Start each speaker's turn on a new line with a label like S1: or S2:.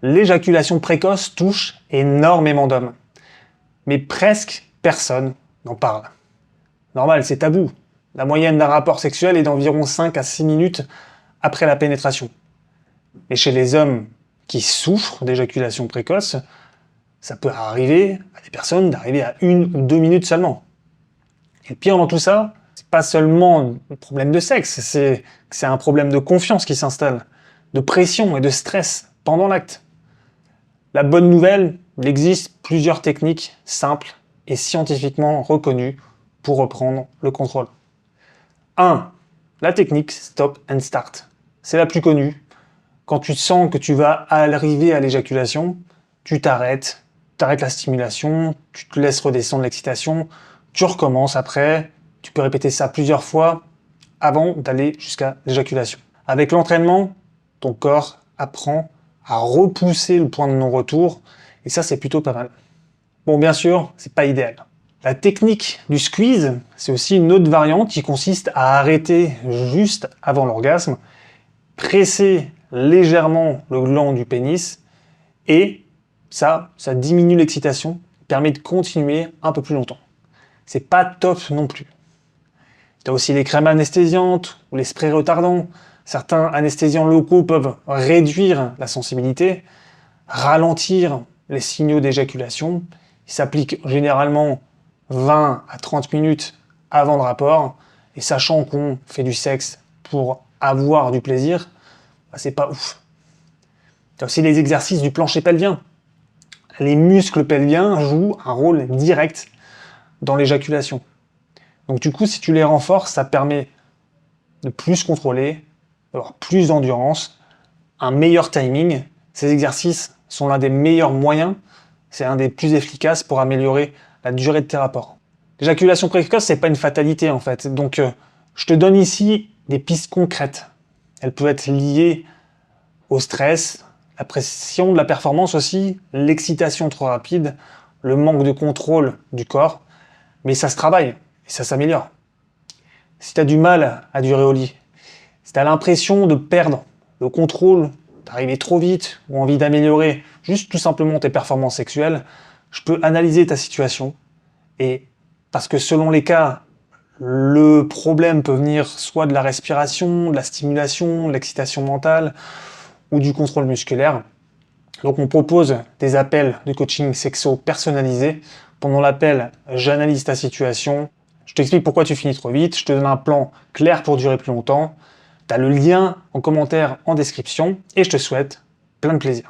S1: L'éjaculation précoce touche énormément d'hommes. Mais presque personne n'en parle. Normal, c'est tabou. La moyenne d'un rapport sexuel est d'environ 5 à 6 minutes après la pénétration. Mais chez les hommes qui souffrent d'éjaculation précoce, ça peut arriver à des personnes d'arriver à 1 ou 2 minutes seulement. Et le pire dans tout ça, c'est pas seulement un problème de sexe, c'est un problème de confiance qui s'installe, de pression et de stress pendant l'acte. La bonne nouvelle, il existe plusieurs techniques simples et scientifiquement reconnues pour reprendre le contrôle. 1. La technique Stop and Start. C'est la plus connue. Quand tu sens que tu vas arriver à l'éjaculation, tu t'arrêtes la stimulation, tu te laisses redescendre l'excitation, tu recommences après, tu peux répéter ça plusieurs fois avant d'aller jusqu'à l'éjaculation. Avec l'entraînement, ton corps apprend à repousser le point de non-retour, et ça c'est plutôt pas mal. Bon, bien sûr, c'est pas idéal. La technique du squeeze, c'est aussi une autre variante qui consiste à arrêter juste avant l'orgasme, presser légèrement le gland du pénis, et ça diminue l'excitation, permet de continuer un peu plus longtemps. C'est pas top non plus. Tu as aussi les crèmes anesthésiantes ou les sprays retardants. Certains anesthésiants locaux peuvent réduire la sensibilité, ralentir les signaux d'éjaculation. Ils s'appliquent généralement 20 à 30 minutes avant le rapport. Et sachant qu'on fait du sexe pour avoir du plaisir, c'est pas ouf. Tu as aussi les exercices du plancher pelvien. Les muscles pelviens jouent un rôle direct dans l'éjaculation. Donc du coup, si tu les renforces, ça permet de plus contrôler, d'avoir plus d'endurance, un meilleur timing. Ces exercices sont l'un des meilleurs moyens, c'est un des plus efficaces pour améliorer la durée de tes rapports. L'éjaculation précoce, c'est pas une fatalité en fait. Donc je te donne ici des pistes concrètes. Elles peuvent être liées au stress, la pression de la performance aussi, l'excitation trop rapide, le manque de contrôle du corps. Mais ça se travaille et ça s'améliore. Si tu as du mal à durer au lit, si tu as l'impression de perdre le contrôle, d'arriver trop vite ou envie d'améliorer juste tout simplement tes performances sexuelles, je peux analyser ta situation. Et parce que selon les cas, le problème peut venir soit de la respiration, de la stimulation, de l'excitation mentale ou du contrôle musculaire. Donc on propose des appels de coaching sexo personnalisés. Pendant l'appel, j'analyse ta situation, je t'explique pourquoi tu finis trop vite, je te donne un plan clair pour durer plus longtemps. Tu as le lien en commentaire en description et je te souhaite plein de plaisir.